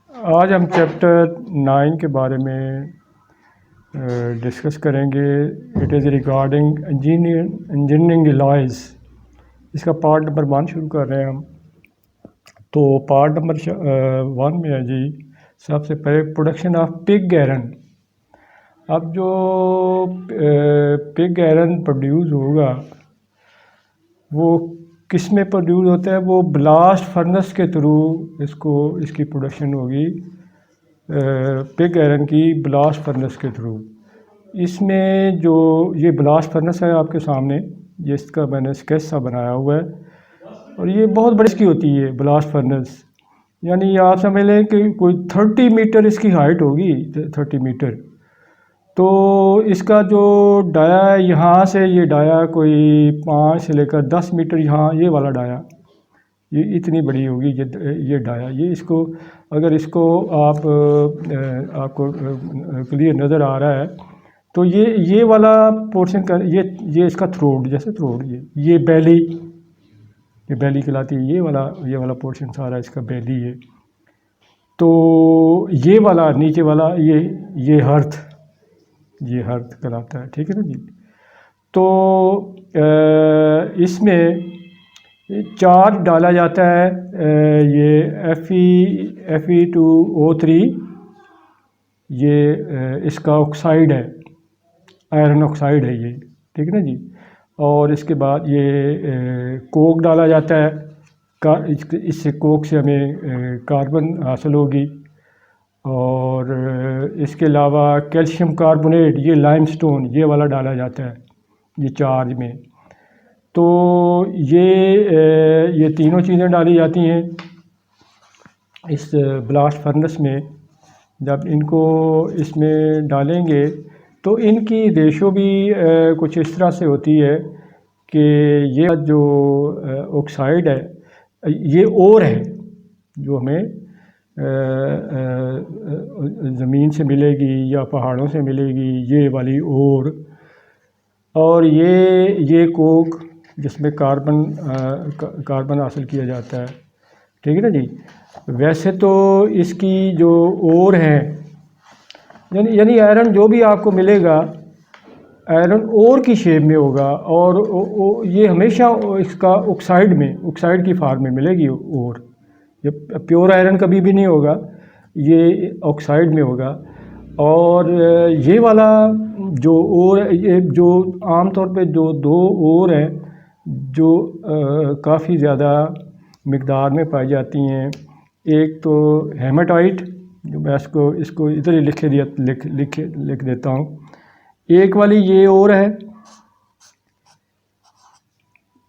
आज हम चैप्टर 9 के बारे में डिस्कस करेंगे। It is regarding engineering laws. इसका पार्ट नंबर 1 शुरू कर रहे हैं हम। तो पार्ट नंबर 1 में है जी, सबसे पहले प्रोडक्शन ऑफ पिग आयरन। अब जो पिग आयरन प्रोड्यूस होगा वो किस में प्रोड्यूस होता है? वो ब्लास्ट फर्नेस के थ्रू इसकी प्रोडक्शन होगी, पिग आयरन की ब्लास्ट फर्नेस के थ्रू। इसमें जो ये ब्लास्ट फर्नेस है आपके सामने, ये इसका मैंने स्केच सा बनाया हुआ है, और ये बहुत बड़ी इसकी होती है ब्लास्ट फर्नेस। यानी आप समझ लें कि कोई 30 मीटर इसकी हाइट होगी, 30 मीटर। तो इसका जो डाया है, यहाँ से ये डाया कोई 5 से लेकर 10 मीटर, यहाँ ये वाला डाया ये इतनी बड़ी होगी, ये डाया। ये इसको अगर इसको आपको क्लियर नज़र आ रहा है तो ये वाला पोर्शन का ये इसका थ्रोट, जैसे थ्रोट, ये बैली, ये बैली कहलाती है। ये वाला पोर्शन सारा इसका बैली है। तो ये वाला नीचे वाला ये हर्थ कहलाता है, ठीक है ना जी। तो इसमें चार्ज डाला जाता है, ये Fe2O3, ये इसका ऑक्साइड है, आयरन ऑक्साइड है ये, ठीक है ना जी। और इसके बाद ये कोक डाला जाता है, इससे कोक से हमें कार्बन हासिल होगी। और इसके अलावा कैल्शियम कार्बोनेट, ये लाइमस्टोन, ये वाला डाला जाता है ये चार्ज में। तो ये तीनों चीज़ें डाली जाती हैं इस ब्लास्ट फर्नेस में। जब इनको इसमें डालेंगे तो इनकी रेशो भी कुछ इस तरह से होती है कि ये जो ऑक्साइड है, ये ओर है जो हमें ज़मीन से मिलेगी या पहाड़ों से मिलेगी, ये वाली ओर। और ये कोक जिसमें कार्बन हासिल किया जाता है, ठीक है ना जी। वैसे तो इसकी जो ओर है, यानी आयरन जो भी आपको मिलेगा, आयरन ओर की शेप में होगा, और ये हमेशा इसका ऑक्साइड की फॉर्म में मिलेगी ओर। ये प्योर आयरन कभी भी नहीं होगा, ये ऑक्साइड में होगा। और ये वाला जो ओर, ये जो आमतौर पे जो दो ओर हैं जो काफ़ी ज़्यादा मिक़दार में पाई जाती हैं, एक तो हेमाटाइट, जो मैं इसको इधर ही लिख देता हूँ। एक वाली ये ओर है,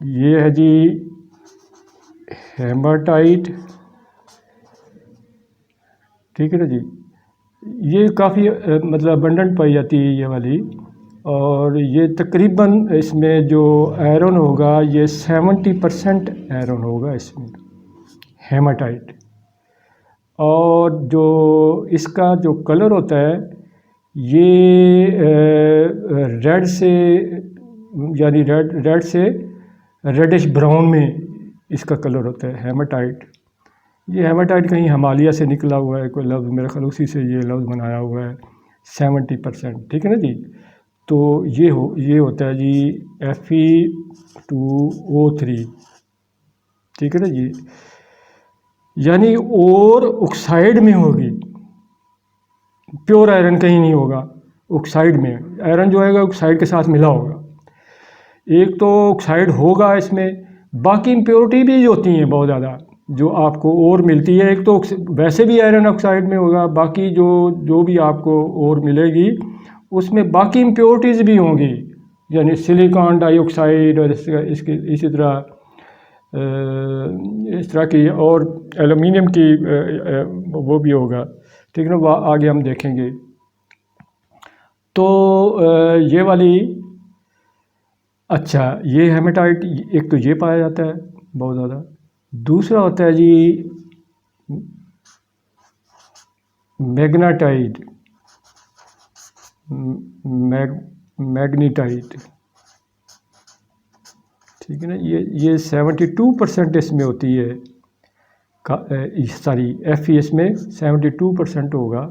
ये है जी हेमाटाइट, ठीक है ना जी। ये काफ़ी मतलब अबंडेंट पाई जाती है ये वाली। और ये तकरीबन इसमें जो आयरन होगा, ये 70% आयरन होगा इसमें, हेमाटाइट। और जो इसका जो कलर होता है, ये रेड से, यानी रेड से रेडिश ब्राउन में इसका कलर होता है, हेमाटाइट। ये हेमाटाइट कहीं हिमालय से निकला हुआ है कोई लफ्ज़, मेरा ख्याल उसी से ये लफ्ज़ बनाया हुआ है, 70%, ठीक है ना जी। तो ये होता है जी Fe2O3, ठीक है ना जी। यानी और ऑक्साइड में होगी, प्योर आयरन कहीं नहीं होगा, ऑक्साइड में आयरन जो है ऑक्साइड के साथ मिला होगा। एक तो ऑक्साइड होगा इसमें, बाकी इम्प्योरिटी भी होती हैं बहुत ज़्यादा जो आपको और मिलती है। एक तो वैसे भी आयरन ऑक्साइड में होगा, बाकी जो भी आपको और मिलेगी उसमें बाकी इम्प्योरिटीज़ भी होंगी, यानी सिलिकॉन डाइऑक्साइड और इसी तरह इस तरह की, और एल्युमिनियम की वो भी होगा, ठीक है ना, वो आगे हम देखेंगे। तो ये वाली, अच्छा, ये हेमाटाइट एक तो ये पाया जाता है बहुत ज़्यादा। दूसरा होता है जी मैग्नेटाइट, मैग्नीटाइट, ठीक है ना। ये 72% इसमें होती है। सॉरी FeS में 72% होगा।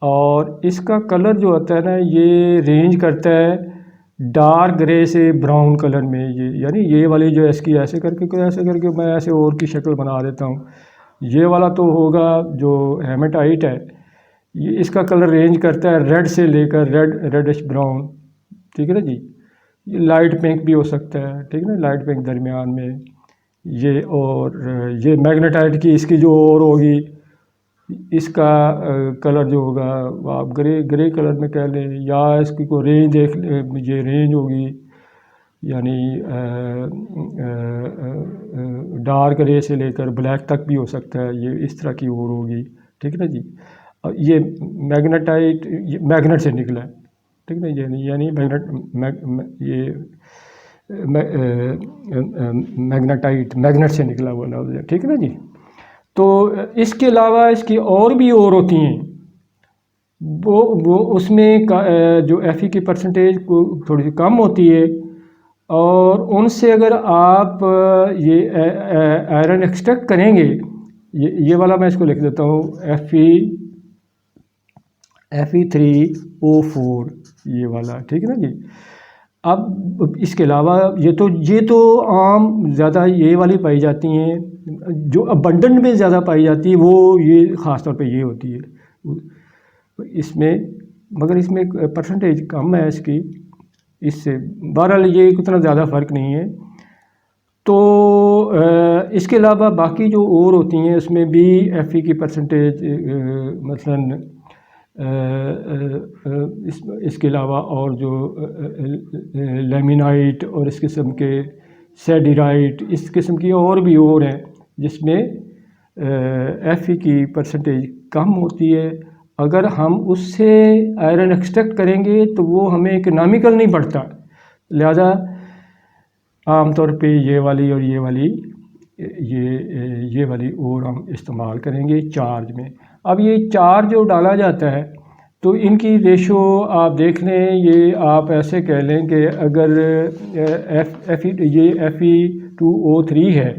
और इसका कलर जो होता है ना, ये रेंज करता है डार्क ग्रे से ब्राउन कलर में। ये यानी ये वाली जो इसकी ऐसे करके मैं ऐसे और की शक्ल बना देता हूँ। ये वाला तो होगा जो हेमेटाइट है, ये इसका कलर रेंज करता है रेड से लेकर रेडिश ब्राउन, ठीक है ना जी। ये लाइट पिंक भी हो सकता है, ठीक है ना, लाइट पिंक दरमियान में ये। और ये मैग्नेटाइट की इसकी जो और होगी, इसका कलर जो होगा आप ग्रे कलर में कह लें, या इसकी को रेंज देख लें, ये रेंज होगी यानी डार्क ग्रे से लेकर ब्लैक तक भी हो सकता है, ये इस तरह की और होगी, ठीक है ना जी। ये मैग्नेटाइट मैग्नेट से निकला है, ठीक है ना, यानी मैग्नेट से निकला हुआ लफ्ज़ है, ठीक है ना जी। तो इसके अलावा इसकी और भी और होती हैं, वो उसमें जो Fe की परसेंटेज को थोड़ी सी कम होती है, और उनसे अगर आप ये आयरन एक्सट्रैक्ट करेंगे, ये वाला मैं इसको लिख देता हूँ Fe3O4 ये वाला, ठीक है ना जी। अब इसके अलावा ये तो आम ज़्यादा ये वाली पाई जाती हैं, जो अबंडेंट में ज़्यादा पाई जाती है वो ये ख़ास तौर पे ये होती है इसमें, मगर इसमें परसेंटेज कम है इसकी इससे। बहरहाल ये उतना ज़्यादा फ़र्क नहीं है। तो इसके अलावा बाकी जो और होती हैं उसमें भी Fe की परसेंटेज मसलन इसके अलावा और जो लेमिनाइट और इस किस्म के सेडिराइट, इस किस्म की और भी और हैं जिसमें Fe की परसेंटेज कम होती है। अगर हम उससे आयरन एक्सट्रैक्ट करेंगे तो वो हमें इकोनॉमिकल नहीं पड़ता, लिहाजा आमतौर पे ये वाली और ये वाली और हम इस्तेमाल करेंगे चार्ज में। अब ये चार्ज जो डाला जाता है तो इनकी रेशो आप देख लें, ये आप ऐसे कह लें कि अगर ये Fe2O3 है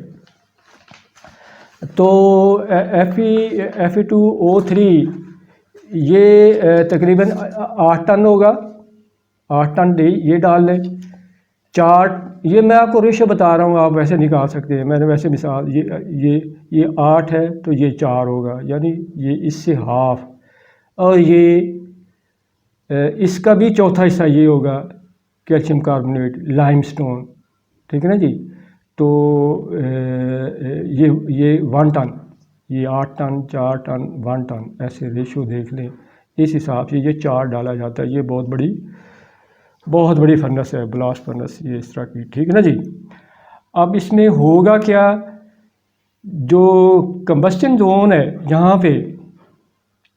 तो Fe2O3 ये तकरीबन 8 टन होगा, 8 टन ये डाल लें। चार, ये मैं आपको रेशो बता रहा हूँ, आप वैसे निकाल सकते हैं, मैंने वैसे मिसाल ये 8 है तो ये 4 होगा, यानी ये इससे हाफ, और ये इसका भी चौथा हिस्सा ये होगा कैल्शियम कार्बोनेट लाइमस्टोन, ठीक है ना जी। तो ये 1 टन, ये 8 टन 4 टन 1 टन ऐसे रेशो देख लें, इस हिसाब से ये 4 डाला जाता है। ये बहुत बड़ी फर्नेस है, ब्लास्ट फर्नेस ये इस तरह की, ठीक है ना जी। अब इसमें होगा क्या, जो कंबस्टन जोन है यहाँ पे,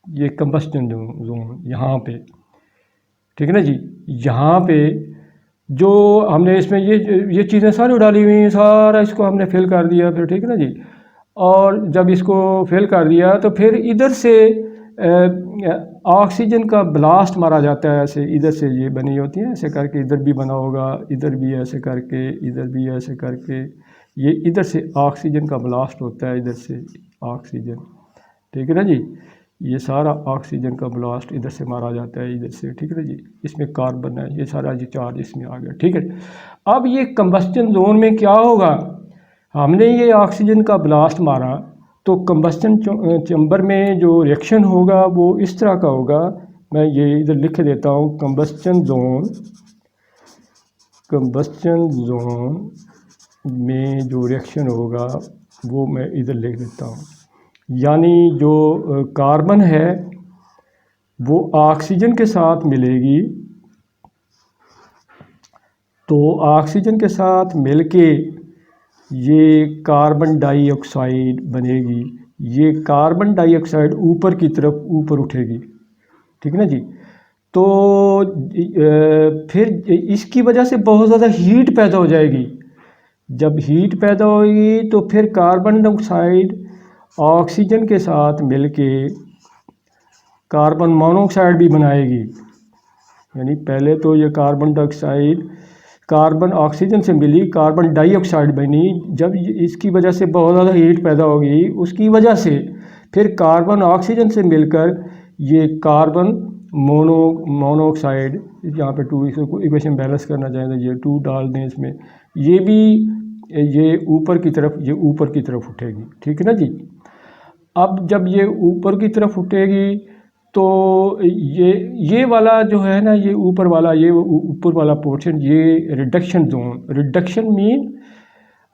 ये कंबस्टन जोन यहाँ पे, ठीक है ना जी, यहाँ पे जो हमने इसमें ये चीज़ें सारी डाली हुई हैं, सारा इसको हमने फिल कर दिया फिर, ठीक है ना जी। और जब इसको फिल कर दिया तो फिर इधर से ऑक्सीजन का ब्लास्ट मारा जाता है, ऐसे इधर से ये बनी होती है, ऐसे करके इधर भी बना होगा, इधर भी ऐसे करके, इधर भी ऐसे करके, ये इधर से ऑक्सीजन का ब्लास्ट होता है, इधर से ऑक्सीजन, ठीक है ना जी। ये सारा ऑक्सीजन का ब्लास्ट इधर से मारा जाता है, इधर से, ठीक है ना जी। इसमें कार्बन है, ये सारा ये चार्ज इसमें आ गया, ठीक है। अब ये कंबस्टन जोन में क्या होगा, हमने ये ऑक्सीजन का ब्लास्ट मारा तो कंबस्टन चैम्बर में जो रिएक्शन होगा वो इस तरह का होगा, मैं ये इधर लिख देता हूँ, कंबस्टन जोन में जो रिएक्शन होगा वो मैं इधर लिख देता हूँ। यानी जो कार्बन है वो ऑक्सीजन के साथ मिलेगी, तो ऑक्सीजन के साथ मिलके ये कार्बन डाइऑक्साइड बनेगी। ये कार्बन डाइऑक्साइड ऊपर की तरफ ऊपर उठेगी, ठीक है ना जी। तो फिर इसकी वजह से बहुत ज़्यादा हीट पैदा हो जाएगी। जब हीट पैदा होगी तो फिर कार्बन डाइऑक्साइड ऑक्सीजन के साथ मिलके कार्बन मोनोऑक्साइड भी बनाएगी। यानी पहले तो ये कार्बन डाइऑक्साइड कार्बन ऑक्सीजन से मिली, कार्बन डाइऑक्साइड बनी। जब इसकी वजह से बहुत ज़्यादा हीट पैदा हो गई, उसकी वजह से फिर कार्बन ऑक्सीजन से मिलकर ये कार्बन मोनोऑक्साइड, यहाँ पे 2, इसको इक्वेशन बैलेंस करना चाहें तो ये 2 डाल दें इसमें, ये भी ये ऊपर की तरफ उठेगी। ठीक है ना जी। अब जब ये ऊपर की तरफ उठेगी तो ये वाला जो है ना, ये ऊपर वाला पोर्शन, ये रिडक्शन जोन, रिडक्शन मीन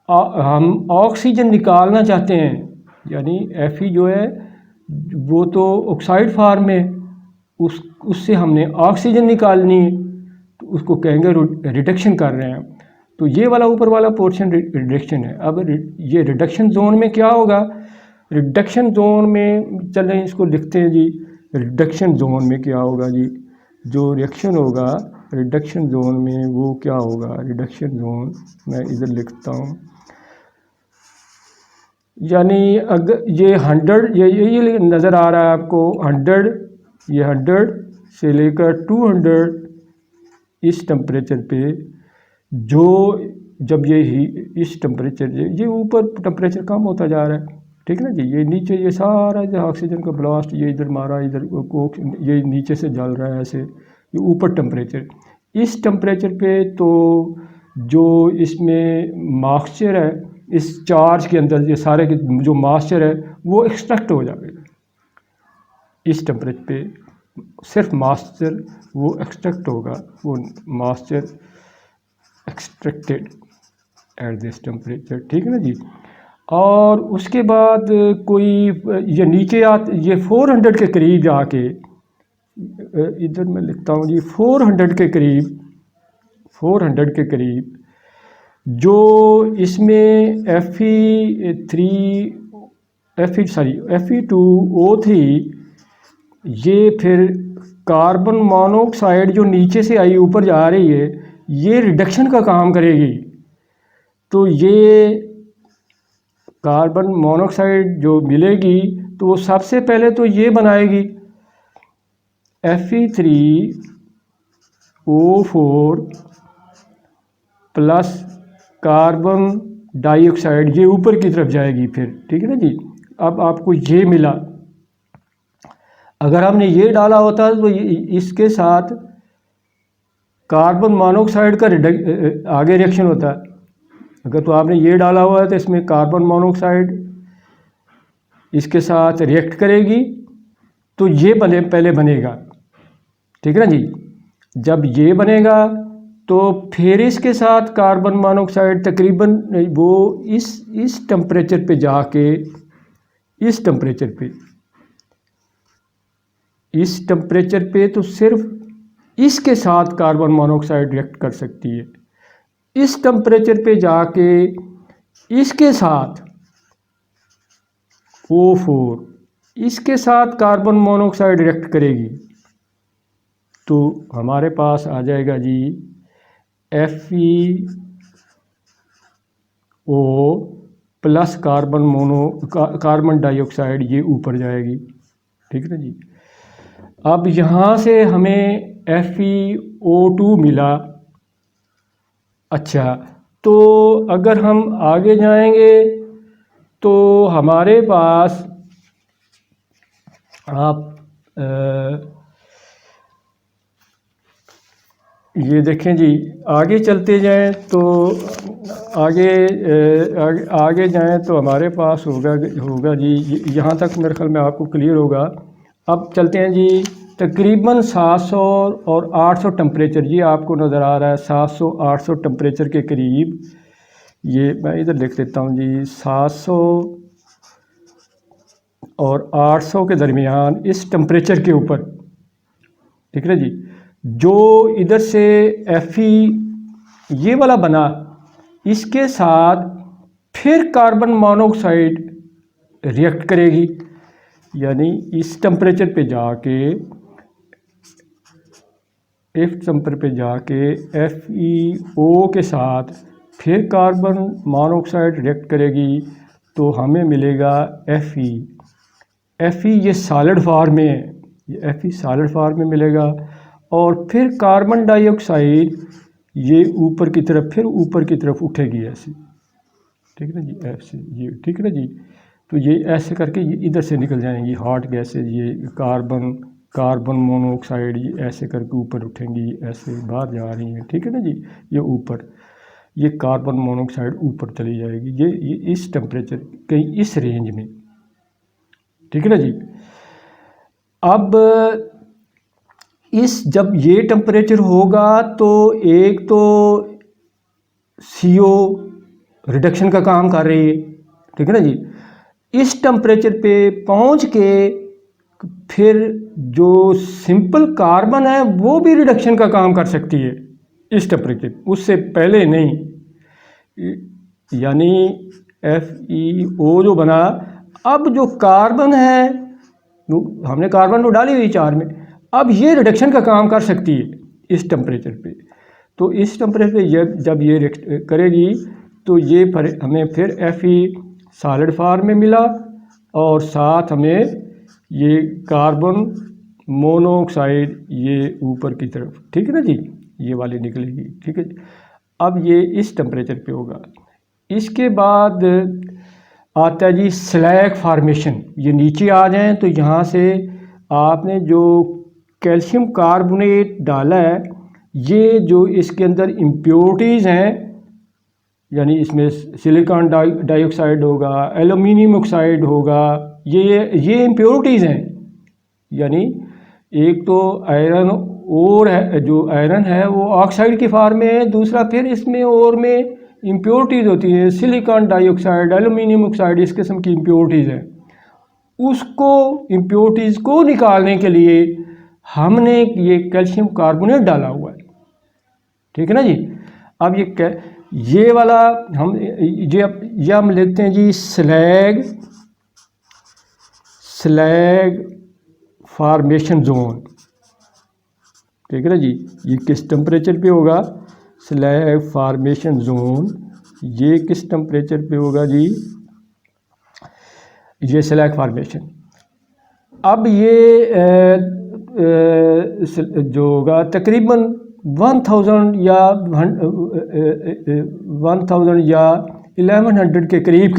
हम ऑक्सीजन निकालना चाहते हैं, यानी Fe जो है वो तो ऑक्साइड फॉर्म में, उससे हमने ऑक्सीजन निकालनी है, तो उसको कहेंगे रिडक्शन कर रहे हैं। तो ये वाला ऊपर वाला पोर्शन रिडक्शन है। अब ये रिडक्शन जोन में क्या होगा, रिडक्शन जोन में चलें इसको लिखते हैं जी। रिडक्शन जोन में क्या होगा जी, जो रिएक्शन होगा रिडक्शन जोन में वो क्या होगा, रिडक्शन जोन मैं इधर लिखता हूँ, यानी अगर ये 100, ये नज़र आ रहा है आपको 100, ये 100 से लेकर 200 इस टेम्परेचर पे, जो जब इस टेम्परेचर ये ऊपर टेम्परेचर कम होता जा रहा है। ठीक है ना जी। ये नीचे ये सारा जो ऑक्सीजन का ब्लास्ट ये इधर मारा, इधर कोक ये नीचे से जल रहा है ऐसे, ये ऊपर टेम्परेचर, इस टेम्परेचर पे तो जो इसमें मॉइस्चर है, इस चार्ज के अंदर ये सारे के जो मॉइस्चर है वो एक्सट्रैक्ट हो जाएगा। इस टेम्परेचर पे सिर्फ मॉइस्चर वो एक्सट्रैक्ट होगा, वो moisture extracted at this temperature. ठीक है ना जी। और उसके बाद कोई ये नीचे ये 400 के करीब जाके, इधर मैं लिखता हूँ जी 400 के करीब जो इसमें Fe2O3 ये फिर कार्बन मोनोऑक्साइड जो नीचे से आई ऊपर जा रही है, ये रिडक्शन का काम करेगी। तो ये कार्बन मोनोऑक्साइड जो मिलेगी तो वो सबसे पहले तो ये बनाएगी Fe3O4 प्लस कार्बन डाइऑक्साइड, ये ऊपर की तरफ जाएगी फिर। ठीक है ना जी। अब आपको ये मिला, अगर हमने ये डाला होता तो इसके साथ कार्बन मोनोऑक्साइड का आगे रिएक्शन होता है। अगर तो आपने ये डाला हुआ है तो इसमें कार्बन मोनोऑक्साइड इसके साथ रिएक्ट करेगी, तो ये पहले बनेगा। ठीक है ना जी। जब ये बनेगा तो फिर इसके साथ कार्बन मोनोऑक्साइड तकरीबन वो इस टेम्परेचर पे जाके, इस टेम्परेचर पे तो सिर्फ इसके साथ कार्बन मोनोऑक्साइड रिएक्ट कर सकती है। इस टेम्परेचर पे जाके इसके साथ O4 इसके साथ कार्बन मोनोऑक्साइड रिएक्ट करेगी, तो हमारे पास आ जाएगा जी FeO प्लस कार्बन डाइऑक्साइड, ये ऊपर जाएगी। ठीक है ना जी। अब यहाँ से हमें FeO2 मिला। अच्छा, तो अगर हम आगे जाएंगे तो हमारे पास आप ये देखें जी, आगे चलते जाएं तो आगे जाएं तो हमारे पास होगा जी, यहाँ तक मेरे ख्याल में आपको क्लियर होगा। अब चलते हैं जी, तकरीबन 700 और 800 टेम्परेचर, ये आपको नज़र आ रहा है 700-800 टेम्परेचर के करीब। ये मैं इधर लिख देता हूँ जी, 700 और 800 के दरमियान इस टेम्परेचर के ऊपर। ठीक है जी। जो इधर से Fe ये वाला बना, इसके साथ फिर कार्बन मोनोऑक्साइड रिएक्ट करेगी, यानी इस टेम्परेचर पे जाके, इस टेम्परेचर पे जाके FeO के साथ फिर कार्बन मोनोऑक्साइड रिएक्ट करेगी, तो हमें मिलेगा Fe ये सॉलिड फॉर्म में है, ये Fe सॉलिड फॉर्म में मिलेगा। और फिर कार्बन डाइऑक्साइड ये ऊपर की तरफ, फिर ऊपर की तरफ उठेगी ऐसे, ठीक है ना जी, ऐसे ये, ठीक है ना जी। तो ये ऐसे करके ये इधर से निकल जाएंगी हॉट गैसेज, ये कार्बन मोनोऑक्साइड, ये ऐसे करके ऊपर उठेंगी, ऐसे बाहर जा रही हैं, ठीक है ना जी। ये ऊपर, ये कार्बन मोनोऑक्साइड ऊपर चली जाएगी, ये इस टेम्परेचर, कहीं इस रेंज में, ठीक है ना जी। अब जब ये टेम्परेचर होगा तो एक तो CO रिडक्शन का काम कर रही है, ठीक है ना जी। इस टेम्परेचर पे पहुंच के फिर जो सिंपल कार्बन है वो भी रिडक्शन का काम कर सकती है इस टेम्परेचर, उससे पहले नहीं। यानी FeO जो बना, अब जो कार्बन है, हमने कार्बन तो डाली हुई 4 में, अब ये रिडक्शन का काम कर सकती है इस टेम्परेचर पे। तो इस टेम्परेचर पे जब ये करेगी तो ये हमें फिर Fe सॉलिड फॉर्म में मिला, और साथ हमें ये कार्बन मोनोऑक्साइड ये ऊपर की तरफ, ठीक है ना जी, ये वाली निकलेगी, ठीक है। अब ये इस टेम्परेचर पे होगा। इसके बाद आता है जी स्लैग फॉर्मेशन। ये नीचे आ जाएं तो यहाँ से आपने जो कैल्शियम कार्बोनेट डाला है, ये जो इसके अंदर इम्प्योरिटीज़ हैं, यानी इसमें सिलिकॉन डाइऑक्साइड होगा, एल्यूमिनियम ऑक्साइड होगा, ये इम्प्योरिटीज़ हैं। यानी एक तो आयरन और है, जो आयरन है वो ऑक्साइड की फॉर्म में है, दूसरा फिर इसमें और में इम्प्योरिटीज़ होती हैं, सिलिकॉन डाइऑक्साइड, एल्यूमिनियम ऑक्साइड, इस किस्म की इम्प्योरिटीज़ हैं। उसको इम्प्योरिटीज़ को निकालने के लिए हमने ये कैल्शियम कार्बोनेट डाला हुआ है, ठीक है ना जी। अब ये वाला ये हम लिखते हैं जी स्लैग फॉर्मेशन जोन, ठीक है ना जी। ये किस टेम्परेचर पे होगा? स्लैग फॉर्मेशन जोन, ये किस टेम्परेचर पे होगा जी? ये स्लैग फॉर्मेशन। अब ये जो होगा तकरीबन 1000 या 1100 के करीब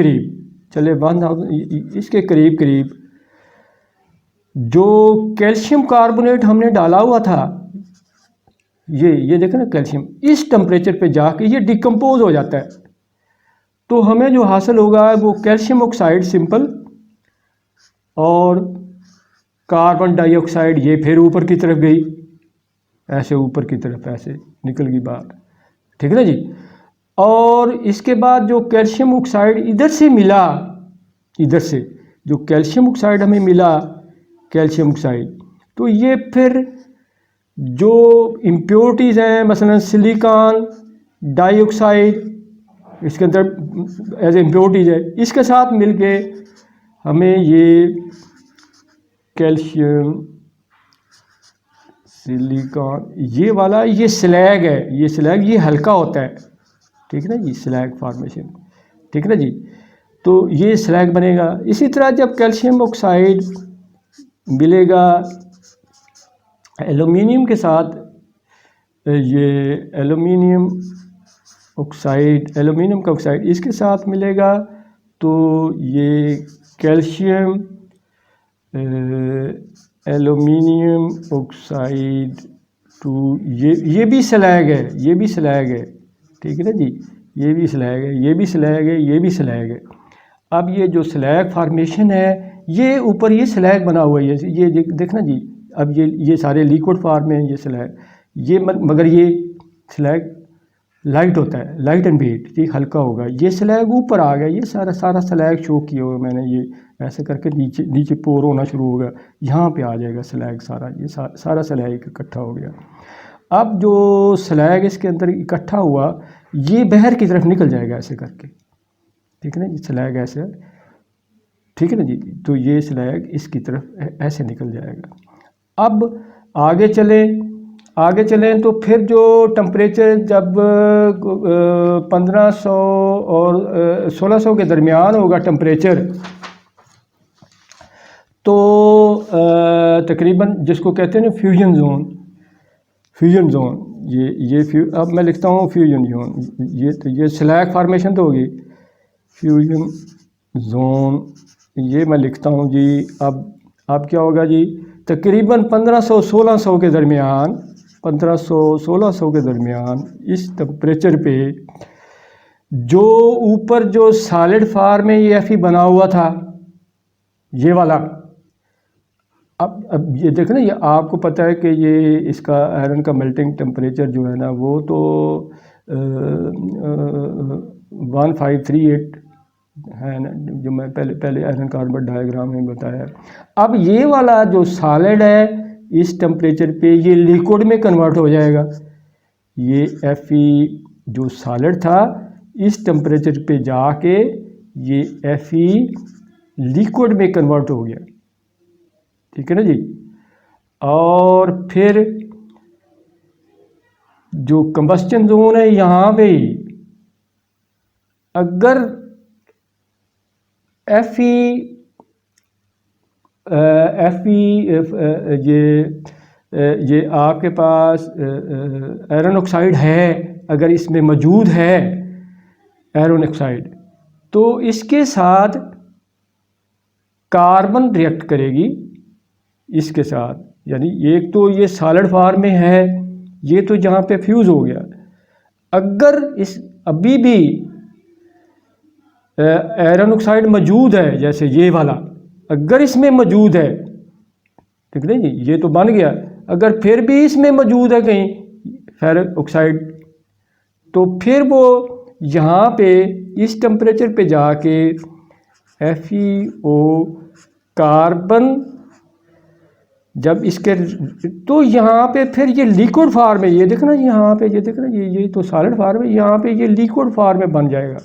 चले, 1000 इसके करीब जो कैल्शियम कार्बोनेट हमने डाला हुआ था, ये देखें ना, कैल्शियम इस टेम्परेचर पे जाके ये डिकम्पोज हो जाता है। तो हमें जो हासिल होगा वो कैल्शियम ऑक्साइड सिंपल और कार्बन डाइऑक्साइड, ये फिर ऊपर की तरफ गई, ऐसे ऊपर की तरफ ऐसे निकल गई बाहर, ठीक है ना जी। और इसके बाद जो कैल्शियम ऑक्साइड इधर से मिला, इधर से जो कैल्शियम ऑक्साइड हमें मिला, कैल्शियम ऑक्साइड, तो ये फिर जो इम्प्योरिटीज़ हैं, मसलन सिलिकॉन डाइऑक्साइड इसके अंदर एज इम्प्योरिटीज़ है, इसके साथ मिलके हमें ये कैल्शियम, सिलिकॉन, ये वाला ये स्लैग है, ये स्लैग ये हल्का होता है, ठीक है ना जी, स्लैग फॉर्मेशन, ठीक है ना जी। तो ये स्लैग बनेगा। इसी तरह जब कैल्शियम ऑक्साइड मिलेगा एल्यूमिनियम के साथ, ये एल्यूमिनियम का ऑक्साइड इसके साथ मिलेगा, तो ये कैल्शियम एल्यूमिनियम ऑक्साइड टू, ये भी स्लैग है, ठीक है ना जी, ये भी स्लैग है, ये भी स्लैग है, ये भी स्लैग है। अब ये जो स्लैग फॉर्मेशन है, ये ऊपर ये स्लैग बना हुआ है, ये देखना जी। अब ये सारे लिक्विड फॉर्म में ये स्लैग, ये मगर ये स्लैग लाइट होता है, लाइट एंड वेट, ये हल्का होगा। ये स्लैग ऊपर आ गया, ये सारा स्लैग शो किया हुआ मैंने, ये ऐसे करके नीचे पोर होना शुरू होगा, यहाँ पे आ जाएगा स्लैग सारा, ये सारा स्लैग इकट्ठा हो गया। अब जो स्लैग इसके अंदर इकट्ठा हुआ, ये बाहर की तरफ निकल जाएगा ऐसे करके, ठीक है ना, ये स्लैग ऐसे, ठीक है ना जी। तो ये स्लैग इसकी तरफ ऐसे निकल जाएगा। अब आगे चलें तो फिर जो टेम्परेचर जब 1500 और 1600 के दरमियान होगा टेम्परेचर, तो तकरीबन जिसको कहते हैं ना फ्यूजन जोन, फ्यूजन जोन, अब मैं लिखता हूँ फ्यूजन जोन, ये स्लैग फार्मेशन तो होगी, फ्यूजन जोन ये मैं लिखता हूँ जी। अब क्या होगा जी, तकरीबन 1500-1600 के दरमियान, 1500-1600 के दरमियान इस टेम्परेचर पे जो ऊपर जो सॉलिड फॉर्म में ये Fe बना हुआ था, ये वाला, अब ये देखें ना, ये आपको पता है कि ये इसका आयरन का मेल्टिंग टेम्परेचर जो है ना वो तो 1538 है ना, जो मैं पहले आयरन कार्बन डायग्राम में बताया। अब ये वाला जो सॉलिड है इस टेम्परेचर पे ये लिक्विड में कन्वर्ट हो जाएगा। ये Fe जो सॉलिड था इस टेम्परेचर पे जाके ये Fe लिक्विड में कन्वर्ट हो गया, ठीक है ना जी। और फिर जो कंबस्टन जोन है यहाँ पे अगर Fe ये आपके पास आयरन ऑक्साइड है, अगर इसमें मौजूद है आयरन ऑक्साइड, तो इसके साथ कार्बन रिएक्ट करेगी इसके साथ, यानी एक तो ये सॉलिड फॉर्म में है, ये तो जहाँ पे फ्यूज़ हो गया। अगर इस अभी भी आयरन ऑक्साइड मौजूद है, जैसे ये वाला अगर इसमें मौजूद है, ठीक है जी, ये तो बन गया, अगर फिर भी इसमें मौजूद है कहीं फेरस ऑक्साइड, तो फिर वो यहाँ पे इस टेम्परेचर पे जाके FeO कार्बन जब इसके, तो यहाँ पे फिर ये लिक्विड फॉर्म में, ये देखना यहाँ पे, ये देखना ये तो सॉलिड फॉर्म है, यहाँ पे ये लिक्विड फॉर्म में बन जाएगा,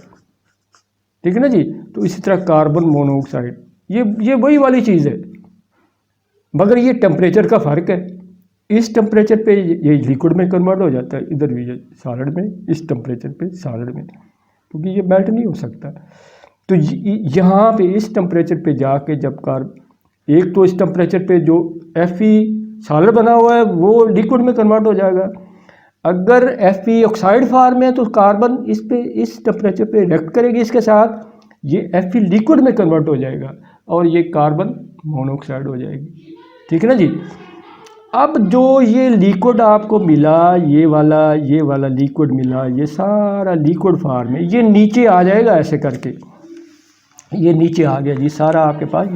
ठीक है ना जी। तो इसी तरह कार्बन मोनोऑक्साइड ये वही वाली चीज़ है, मगर ये टेम्परेचर का फ़र्क है। इस टेम्परेचर पे ये लिक्विड में कन्वर्ट हो जाता है, इधर भी ये सॉलिड में, इस टेम्परेचर पे सॉलिड में, क्योंकि ये मेल्ट नहीं हो सकता। तो यहाँ पे इस टेम्परेचर पे जाके जब एक तो इस टेम्परेचर पे जो Fe सॉलिड बना हुआ है वो लिक्विड में कन्वर्ट हो जाएगा। अगर Fe ऑक्साइड फॉर्म में है तो कार्बन इस टेम्परेचर पे रिएक्ट करेगी इसके साथ, ये Fe लिक्विड में कन्वर्ट हो जाएगा और ये कार्बन मोनोऑक्साइड हो जाएगी, ठीक है ना जी। अब जो ये लिक्विड आपको मिला, ये वाला लिक्विड मिला, ये सारा लिक्विड फॉर्म में ये नीचे आ जाएगा ऐसे करके, ये नीचे आ गया जी सारा आपके पास,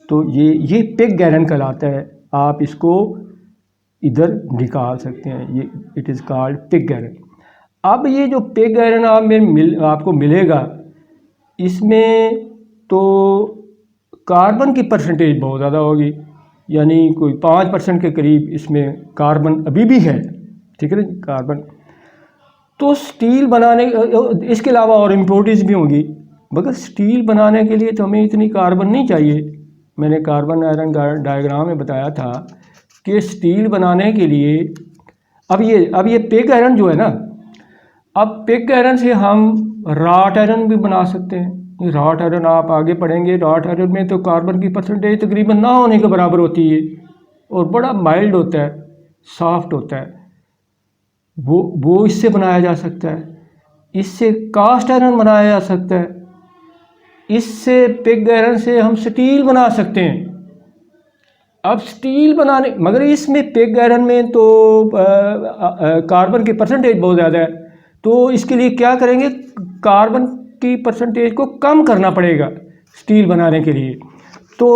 तो ये पिग गैरन कहलाता है। आप इसको इधर निकाल सकते हैं, ये it is called pig Garand. अब ये जो पिग गैरन आपको मिलेगा, इसमें तो कार्बन की परसेंटेज बहुत ज़्यादा होगी, यानी कोई 5% के करीब इसमें कार्बन अभी भी है, ठीक है ना कार्बन। तो स्टील बनाने, इसके अलावा और इम्प्योरिटीज़ भी होंगी, मगर स्टील बनाने के लिए तो हमें इतनी कार्बन नहीं चाहिए। मैंने कार्बन आयरन डायग्राम में बताया था कि स्टील बनाने के लिए अब ये पिग आयरन जो है ना, अब पिग आयरन से हम रॉट आयरन भी बना सकते हैं। रॉट आयरन आप आगे पढ़ेंगे, रॉट आयरन में तो कार्बन की परसेंटेज तकरीबन ना होने के बराबर होती है और बड़ा माइल्ड होता है, सॉफ्ट होता है, वो इससे बनाया जा सकता है। इससे कास्ट आयरन बनाया जा सकता है, इससे पिग आयरन से हम स्टील बना सकते हैं। अब स्टील बनाने, मगर इसमें पिग आयरन में तो कार्बन की परसेंटेज बहुत ज़्यादा है, तो इसके लिए क्या करेंगे, कार्बन की परसेंटेज को कम करना पड़ेगा स्टील बनाने के लिए। तो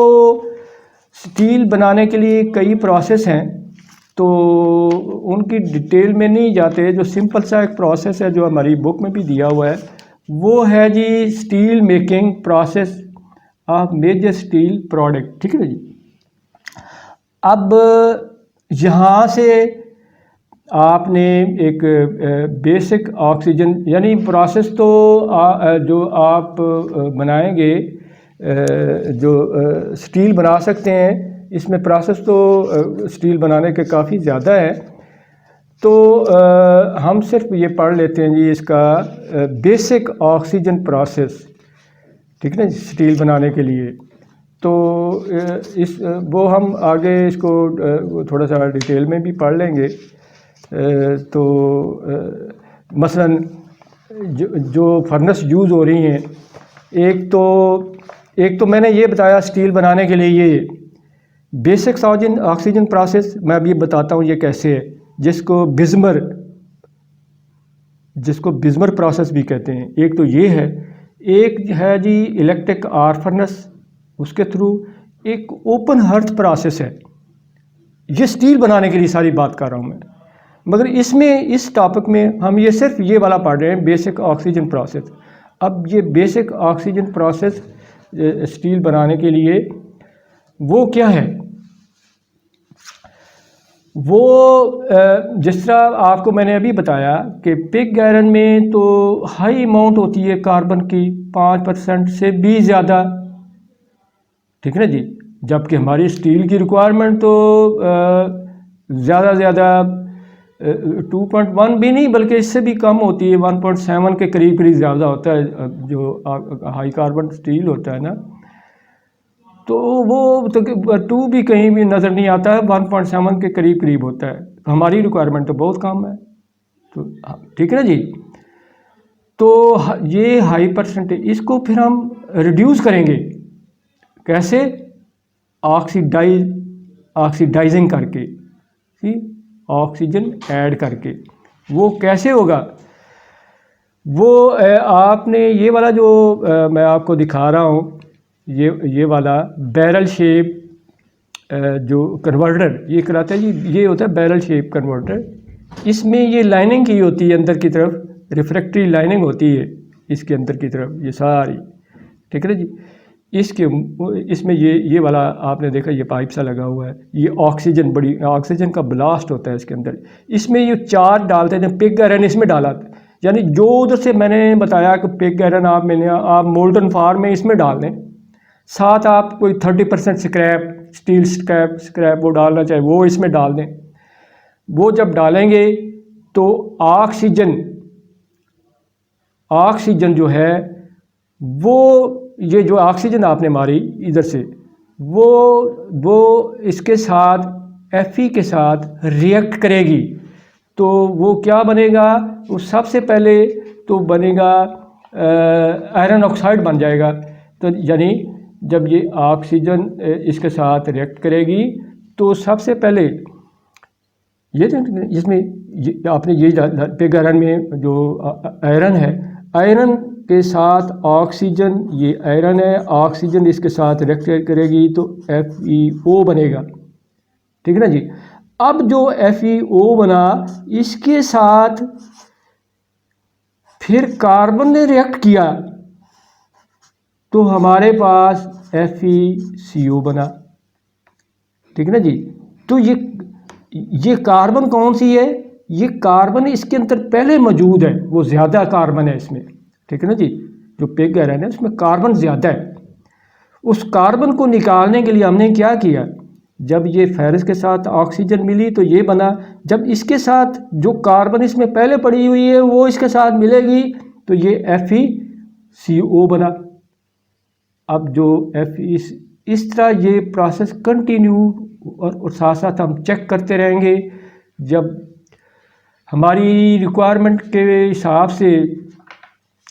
स्टील बनाने के लिए कई प्रोसेस हैं, तो उनकी डिटेल में नहीं जाते। जो सिंपल सा एक प्रोसेस है जो हमारी बुक में भी दिया हुआ है, वो है जी steel making process of major steel product, ठीक है ना जी। अब यहाँ से आपने एक बेसिक ऑक्सीजन, यानी प्रोसेस तो जो आप बनाएंगे, जो स्टील बना सकते हैं, इसमें प्रोसेस तो स्टील बनाने के काफ़ी ज़्यादा है। तो हम सिर्फ ये पढ़ लेते हैं जी इसका बेसिक ऑक्सीजन प्रोसेस, ठीक है ना, स्टील बनाने के लिए। तो इस वो हम आगे इसको थोड़ा सा डिटेल में भी पढ़ लेंगे। तो मसलन जो फर्नेस यूज़ हो रही हैं, एक तो मैंने ये बताया स्टील बनाने के लिए ये बेसिक ऑक्सीजन प्रोसेस मैं अभी बताता हूँ ये कैसे है, जिसको बिज़मर प्रोसेस भी कहते हैं। एक तो ये है, एक है जी इलेक्ट्रिक आर्क फर्नेस, उसके थ्रू एक ओपन हर्थ प्रोसेस है। ये स्टील बनाने के लिए सारी बात कर रहा हूँ मैं, मगर इसमें इस टॉपिक में हम ये सिर्फ ये वाला पढ़ रहे हैं, बेसिक ऑक्सीजन प्रोसेस। अब ये बेसिक ऑक्सीजन प्रोसेस स्टील बनाने के लिए वो क्या है, वो जिस तरह आपको मैंने अभी बताया कि पिग आयरन में तो हाई अमाउंट होती है कार्बन की, 5% से भी ज़्यादा, ठीक है ना जी। जबकि हमारी स्टील की रिक्वायरमेंट तो ज़्यादा ज़्यादा 2.1 भी नहीं बल्कि इससे भी कम होती है, 1.7 के करीब ज़्यादा होता है जो हाई कार्बन स्टील होता है ना। तो वो तो 2 भी कहीं भी नज़र नहीं आता है, 1.7 के करीब होता है। हमारी रिक्वायरमेंट तो बहुत कम है, तो ठीक है ना जी। तो ये हाई परसेंटेज, इसको फिर हम रिड्यूस करेंगे कैसे, ऑक्सीडाइजिंग करके, ऑक्सीजन ऐड करके। वो कैसे होगा, वो आपने ये वाला जो मैं आपको दिखा रहा हूँ, ये वाला बैरल शेप जो कन्वर्टर ये कराता है जी, ये होता है बैरल शेप कन्वर्टर। इसमें ये लाइनिंग की होती है, अंदर की तरफ रिफ्रैक्टरी लाइनिंग होती है इसके अंदर की तरफ, ये सारी, ठीक है ना जी। इसमें ये वाला आपने देखा, ये पाइप सा लगा हुआ है, ये ऑक्सीजन का ब्लास्ट होता है इसके अंदर। इसमें ये 4 डालते हैं, पिग आयरन इसमें डाला, यानी जो उधर से मैंने बताया कि पिग आयरन आप मोल्टन फॉर्म में इसमें डाल दें, साथ आप कोई 30% स्क्रैप, स्टील स्क्रैप वो डालना चाहे वो इसमें डाल दें। वो जब डालेंगे तो ऑक्सीजन जो है वो, ये जो ऑक्सीजन आपने मारी इधर से, वो इसके साथ Fe के साथ रिएक्ट करेगी। तो वो क्या बनेगा, वो सबसे पहले तो बनेगा आयरन ऑक्साइड बन जाएगा। तो यानी जब ये ऑक्सीजन इसके साथ रिएक्ट करेगी तो सबसे पहले इसमें आपने ये पिग आयरन में जो आयरन है, आयरन के साथ ऑक्सीजन, ये आयरन है, ऑक्सीजन इसके साथ रिएक्ट करेगी तो FeO बनेगा, ठीक है ना जी। अब जो FeO बना, इसके साथ फिर कार्बन ने रिएक्ट किया तो हमारे पास FeCO बना, ठीक है ना जी। तो ये कार्बन कौन सी है, ये कार्बन इसके अंदर पहले मौजूद है, वो ज़्यादा कार्बन है इसमें, ठीक है ना जी। जो पिग आयरन है उसमें कार्बन ज़्यादा है। उस कार्बन को निकालने के लिए हमने क्या किया, जब ये फेरस के साथ ऑक्सीजन मिली तो ये बना, जब इसके साथ जो कार्बन इसमें पहले पड़ी हुई है वो इसके साथ मिलेगी तो ये FeCO बना। अब जो इस तरह ये प्रोसेस कंटिन्यू और साथ साथ हम चेक करते रहेंगे। जब हमारी रिक्वायरमेंट के हिसाब से,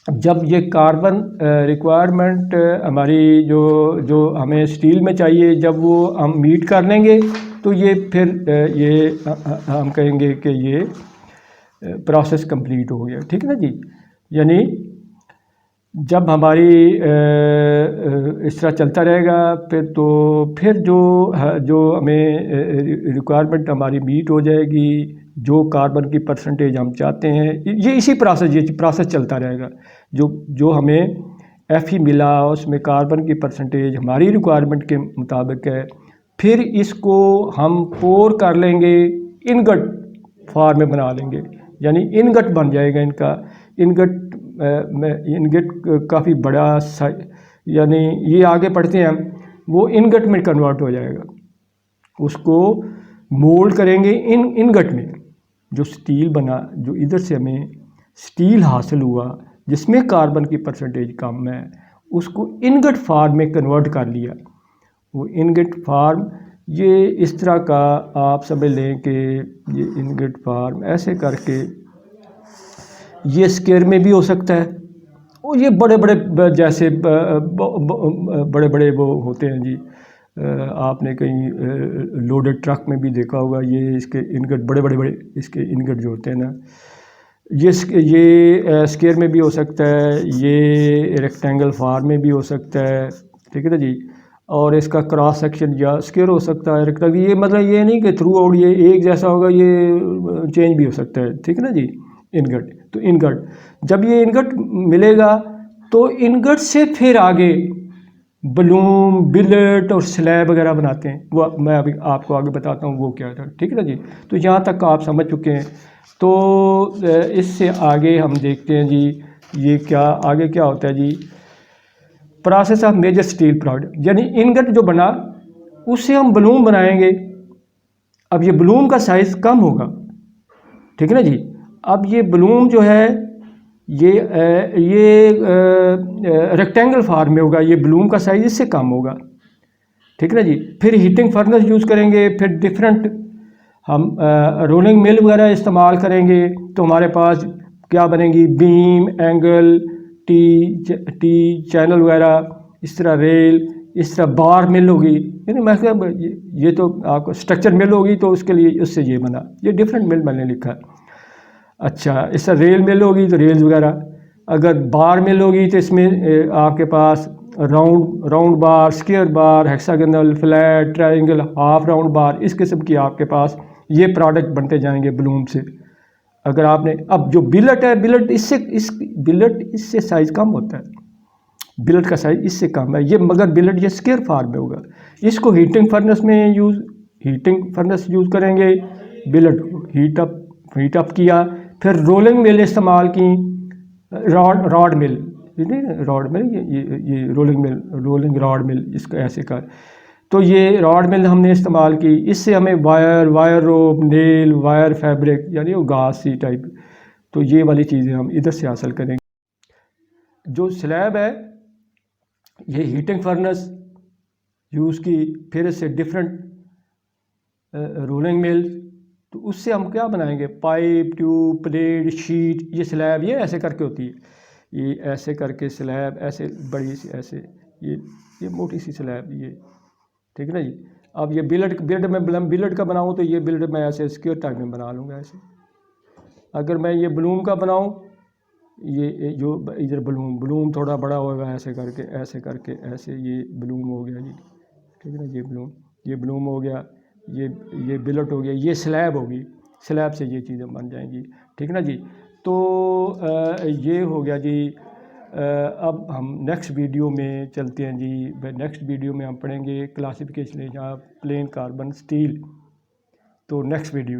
जब ये कार्बन रिक्वायरमेंट हमारी जो हमें स्टील में चाहिए, जब वो हम मीट कर लेंगे तो ये फिर ये हम कहेंगे कि ये प्रोसेस कंप्लीट हो गया, ठीक है ना जी। यानी जब हमारी इस तरह चलता रहेगा फिर जो हमें रिक्वायरमेंट हमारी मीट हो जाएगी, जो कार्बन की परसेंटेज हम चाहते हैं, ये प्रोसेस चलता रहेगा। जो हमें Fe मिला उसमें कार्बन की परसेंटेज हमारी रिक्वायरमेंट के मुताबिक है, फिर इसको हम पोर कर लेंगे, इनगट फॉर्म में बना लेंगे, यानी इनगट बन जाएगा इनका। इनगट काफ़ी बड़ा यानी ये आगे पढ़ते हैं वो इनगट में कन्वर्ट हो जाएगा। उसको मोल्ड करेंगे इनगट में। जो स्टील बना, जो इधर से हमें स्टील हासिल हुआ जिसमें कार्बन की परसेंटेज कम है, उसको इनगट फॉर्म में कन्वर्ट कर लिया। वो इनगट फार्म, ये इस तरह का आप समझ लें कि ये इनगट फार्म ऐसे करके ये स्क्वायर में भी हो सकता है, और ये बड़े बड़े जैसे बड़े बड़े वो होते हैं जी, आपने कहीं लोडेड ट्रक में भी देखा होगा, ये इसके इनगट बड़े बड़े बड़े इसके इनगट जो होते हैं ना, ये स्क्वायर में भी हो सकता है, ये रेक्टेंगल फार्म में भी हो सकता है, ठीक है ना जी। और इसका क्रॉस सेक्शन या स्क्वायर हो सकता है, रेक्टेंगल, ये मतलब ये नहीं कि थ्रू आउट ये एक जैसा होगा, ये चेंज भी हो सकता है, ठीक है ना जी। इनगट, तो इनगट जब ये इनगट मिलेगा तो इनगट से फिर आगे बलून, बिलेट और स्लैब वगैरह बनाते हैं, वो मैं अभी आपको आगे बताता हूँ वो क्या था, ठीक है ना जी। तो यहाँ तक आप समझ चुके हैं। तो इससे आगे हम देखते हैं जी, ये क्या आगे क्या होता है जी, process of major steel product, यानी इनगट जो बना उससे हम बलून बनाएंगे। अब ये बलून का साइज़ कम होगा, ठीक है ना जी। अब ये बलून जो है ये रेक्टेंगल फार्म में होगा, ये बलून का साइज़ इससे कम होगा, ठीक है ना जी। फिर हीटिंग फर्नेस यूज़ करेंगे, फिर डिफरेंट हम रोलिंग मिल वगैरह इस्तेमाल करेंगे, तो हमारे पास क्या बनेंगी, बीम, एंगल, टी चैनल वगैरह, इस तरह रेल, इस तरह बार मिल होगी, यानी मैं ये तो आपको स्ट्रक्चर मिल होगी, तो उसके लिए उससे ये बना, ये डिफरेंट मिल मैंने लिखा है। अच्छा, इस तरह रेल मिल होगी तो रेल्स वगैरह, अगर बार मिल होगी तो इसमें आपके पास round bar, square bar, hexagonal, flat, triangle, half round bar, इस किस्म की आपके पास ये प्रोडक्ट बनते जाएंगे बलून से। अगर आपने अब जो बिलेट है, बिलेट इससे साइज़ कम होता है, बिलेट का साइज़ इससे कम है ये, मगर बिलेट ये स्क्वायर फार्म में होगा। इसको हीटिंग फर्नेस यूज़ करेंगे, बिलेट हीट अप किया, फिर रोलिंग मिल इस्तेमाल की, रॉड मिल, रॉड मिल, ये रोलिंग रॉड मिल, इसका ऐसे कर, तो ये रॉड मिल हमने इस्तेमाल की, इससे हमें wire rope, nail, wire fabric, यानी वो घास सी टाइप, तो ये वाली चीज़ें हम इधर से हासिल करेंगे। जो स्लैब है ये हीटिंग फर्नेस यूज़ की, फिर इससे डिफरेंट रोलिंग मिल, तो उससे हम क्या बनाएंगे, पाइप, ट्यूब, प्लेट, शीट, ये स्लैब ये ऐसे करके होती है, ये ऐसे करके स्लैब ऐसे बड़ी सी ऐसे, ये मोटी सी स्लैब ये, ठीक है ना जी। अब ये बिलेट का बनाऊँ तो ये बिलेट मैं ऐसे स्क्वायर टाइप में बना लूँगा ऐसे। अगर मैं ये बलून का बनाऊँ, ये जो इधर बलून थोड़ा बड़ा होगा, ऐसे करके ऐसे, ये बलून हो गया जी, ठीक है ना। ये बलून हो गया, ये बिलेट हो गया, ये स्लैब होगी, स्लैब से ये चीज़ें बन जाएंगी, ठीक है ना जी। तो ये हो गया जी। अब हम नेक्स्ट वीडियो में चलते हैं जी। नेक्स्ट वीडियो में हम पढ़ेंगे क्लासिफिकेशन या प्लेन कार्बन स्टील। तो नेक्स्ट वीडियो